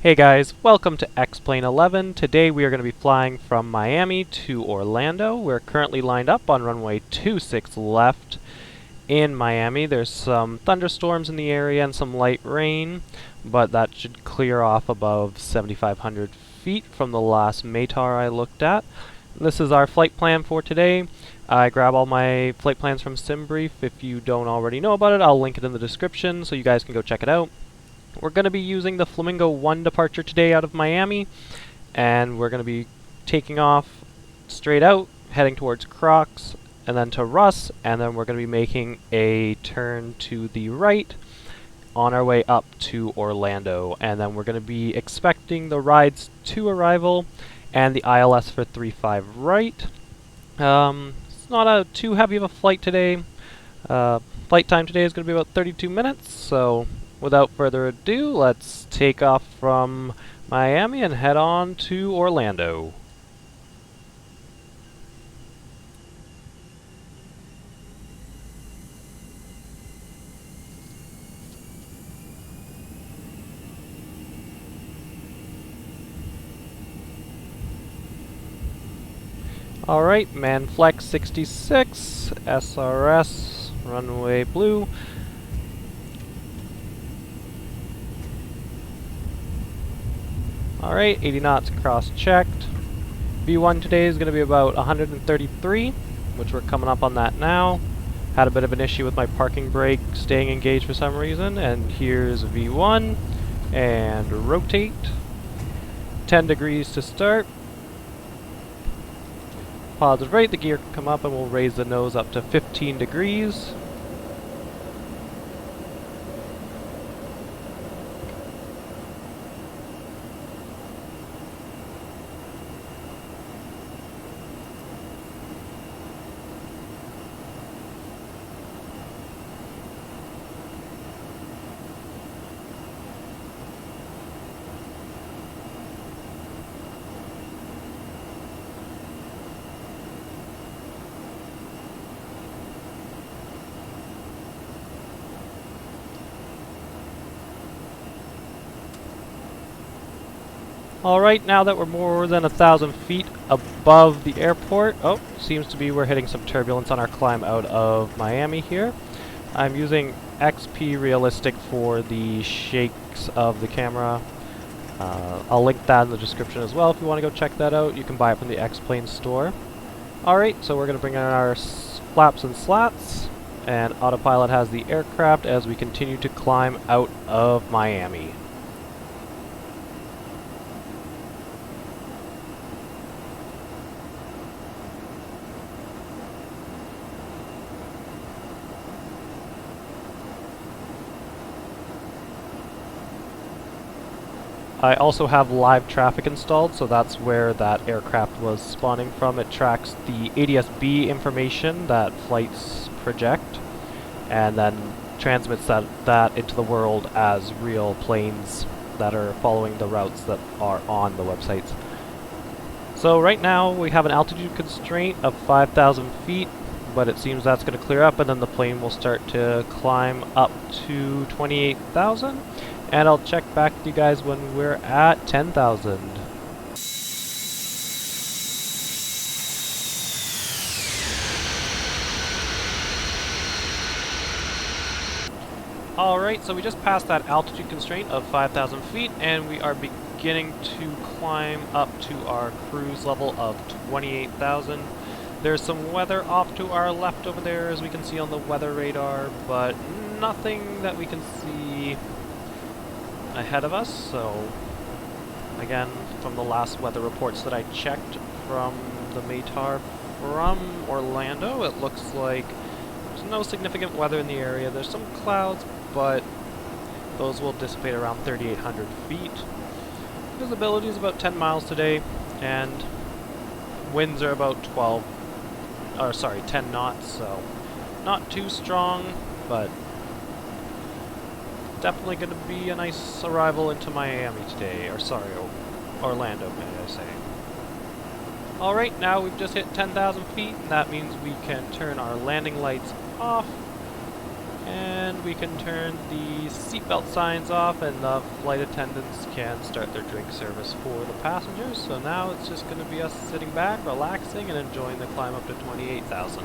Hey guys, welcome to X-Plane 11. Today we are going to be flying from Miami to Orlando. We're currently lined up on runway 26 left in Miami. There's some thunderstorms in the area and some light rain, but that should clear off above 7,500 feet from the last METAR I looked at. This is our flight plan for today. I grab all my flight plans from SimBrief. If you don't already know about it, I'll link it in the description so you guys can go check it out. We're going to be using the Flamingo 1 departure today out of Miami, and we're going to be taking off straight out, heading towards Crocs, and then to Russ, and then we're going to be making a turn to the right on our way up to Orlando, and then we're going to be expecting the rides to arrival and the ILS for 35 right. It's not too heavy of a flight today. Flight time today is going to be about 32 minutes, so without further ado, let's take off from Miami and head on to Orlando. Alright, Manflex 66, SRS, runway blue. Alright, 80 knots cross-checked. V1 today is going to be about 133, which we're coming up on that now. Had a bit of an issue with my parking brake staying engaged for some reason, and here's V1, and rotate. 10 degrees to start. Positive right, the gear can come up and we'll raise the nose up to 15 degrees. Alright, now that we're more than 1,000 feet above the airport, seems to be we're hitting some turbulence on our climb out of Miami here. I'm using XP Realistic for the shakes of the camera. I'll link that in the description as well if you want to go check that out. You can buy it from the X-Plane store. Alright, so we're going to bring in our flaps and slats, and autopilot has the aircraft as we continue to climb out of Miami. I also have live traffic installed, so that's where that aircraft was spawning from. It tracks the ADS-B information that flights project, and then transmits that into the world as real planes that are following the routes that are on the websites. So right now we have an altitude constraint of 5,000 feet, but it seems that's going to clear up, and then the plane will start to climb up to 28,000. And I'll check back with you guys when we're at 10,000. Alright, so we just passed that altitude constraint of 5,000 feet, and we are beginning to climb up to our cruise level of 28,000. There's some weather off to our left over there, as we can see on the weather radar, but nothing that we can see ahead of us. So again, from the last weather reports that I checked from the METAR from Orlando, it looks like there's no significant weather in the area. There's some clouds, but those will dissipate around 3,800 feet. Visibility is about 10 miles today, and winds are about 10 knots, so not too strong, but definitely going to be a nice arrival into Miami today, or sorry, Orlando, may I say. Alright, now we've just hit 10,000 feet, and that means we can turn our landing lights off. And we can turn the seatbelt signs off and the flight attendants can start their drink service for the passengers. So now it's just going to be us sitting back, relaxing, and enjoying the climb up to 28,000.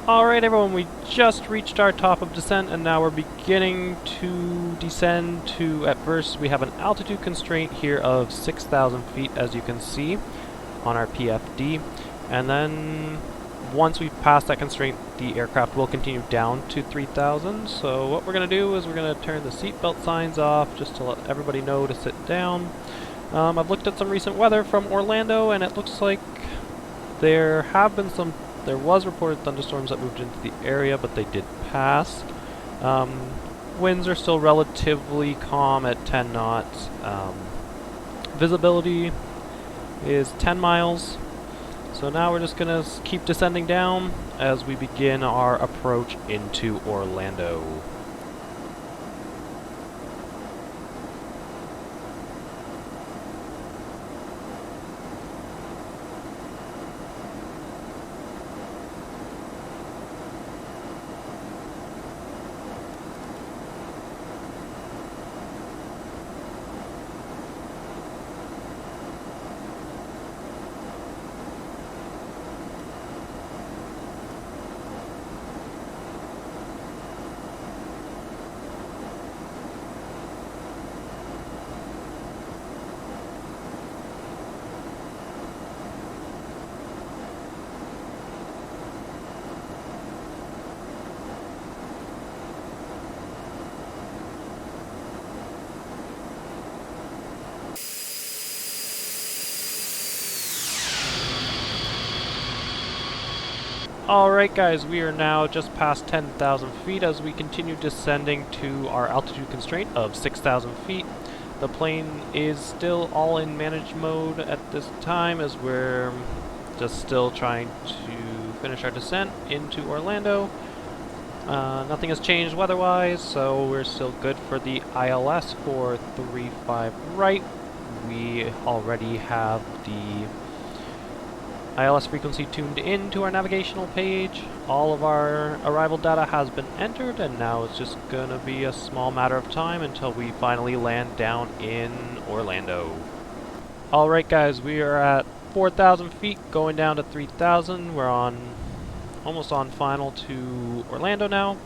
Alright everyone, we just reached our top of descent and now we're beginning to descend to, at first we have an altitude constraint here of 6,000 feet as you can see on our PFD, and then once we pass that constraint the aircraft will continue down to 3,000. So what we're going to do is we're going to turn the seatbelt signs off just to let everybody know to sit down. I've looked at some recent weather from Orlando and it looks like there was reported thunderstorms that moved into the area, but they did pass. Winds are still relatively calm at 10 knots. Visibility is 10 miles. So now we're just going to keep descending down as we begin our approach into Orlando. Alright guys, we are now just past 10,000 feet as we continue descending to our altitude constraint of 6,000 feet. The plane is still all in managed mode at this time as we're just still trying to finish our descent into Orlando. Nothing has changed weather-wise, so we're still good for the ILS for 35 right. We already have the ILS frequency tuned into our navigational page. All of our arrival data has been entered, and now it's just gonna be a small matter of time until we finally land down in Orlando. Alright guys, we are at 4,000 feet going down to 3,000. We're almost on final to Orlando now.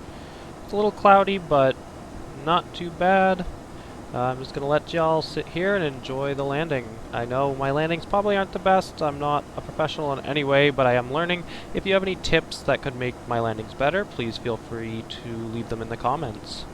It's a little cloudy, but not too bad. I'm just going to let y'all sit here and enjoy the landing. I know my landings probably aren't the best. I'm not a professional in any way, but I am learning. If you have any tips that could make my landings better, please feel free to leave them in the comments.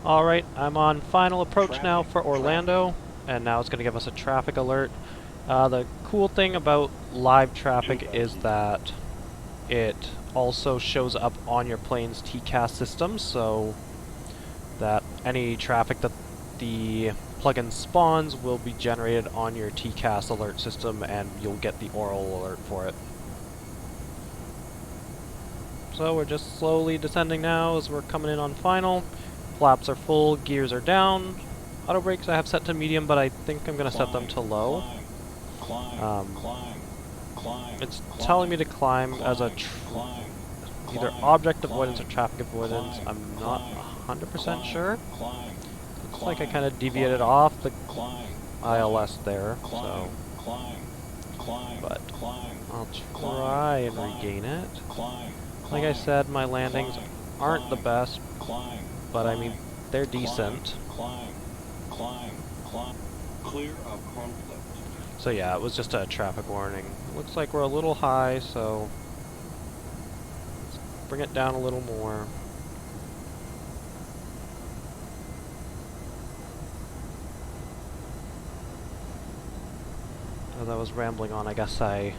Alright, I'm on final approach now for Orlando, and now it's going to give us a traffic alert. The cool thing about live traffic is that it also shows up on your plane's TCAS system, so that any traffic that the plugin spawns will be generated on your TCAS alert system, and you'll get the oral alert for it. So we're just slowly descending now as we're coming in on final. Flaps are full, gears are down. Auto brakes I have set to medium, but I think I'm going to set them to low. It's telling me to climb as a either object avoidance or traffic avoidance. I'm not 100% sure. Looks like I kind of deviated off the ILS there, so. But I'll try and regain it. Like I said, my landings aren't the best, but I mean, they're decent. Clear of conflict. So yeah, it was just a traffic warning. Looks like we're a little high, so let's bring it down a little more. As I was rambling on, I guess I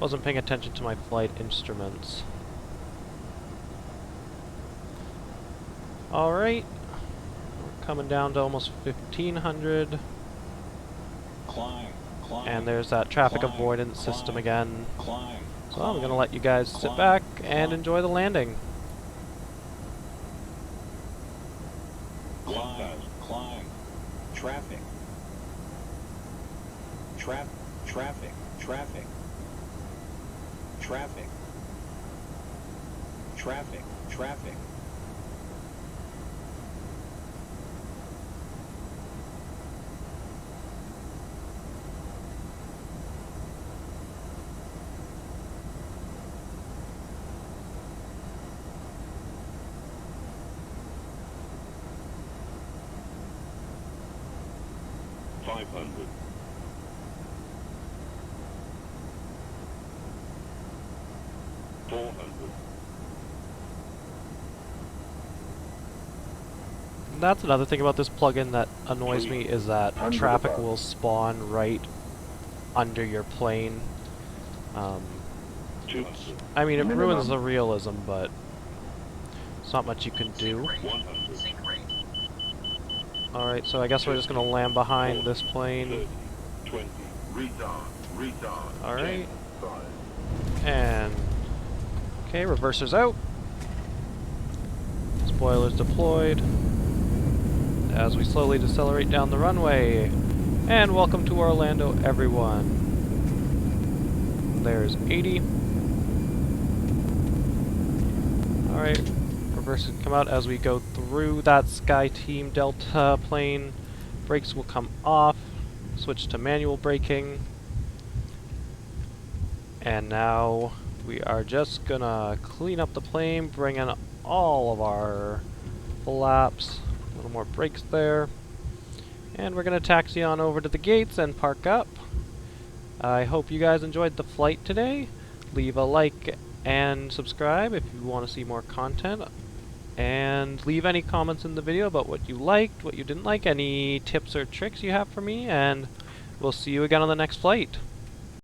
wasn't paying attention to my flight instruments. Alright, we're coming down to almost 1500. And there's that traffic avoidance system again. So I'm going to let you guys sit back and enjoy the landing. Climb. Traffic. Traffic. Traffic. Traffic. Traffic. Traffic. Traffic. $500. $400. That's another thing about this plugin that annoys me, is that traffic will spawn right under your plane. I mean, it ruins the realism, but there's not much you can do. Alright, so I guess we're just going to land behind this plane. Alright. And okay, reversers out. Spoilers deployed. As we slowly decelerate down the runway. And welcome to Orlando, everyone. There's 80. Alright, reversers come out as we go through that Sky Team Delta plane. Brakes will come off. Switch to manual braking. And now we are just gonna clean up the plane, bring in all of our flaps, a little more brakes there, and we're gonna taxi on over to the gates and park up. I hope you guys enjoyed the flight today. Leave a like and subscribe if you want to see more content, and leave any comments in the video about what you liked, what you didn't like, any tips or tricks you have for me, and we'll see you again on the next flight.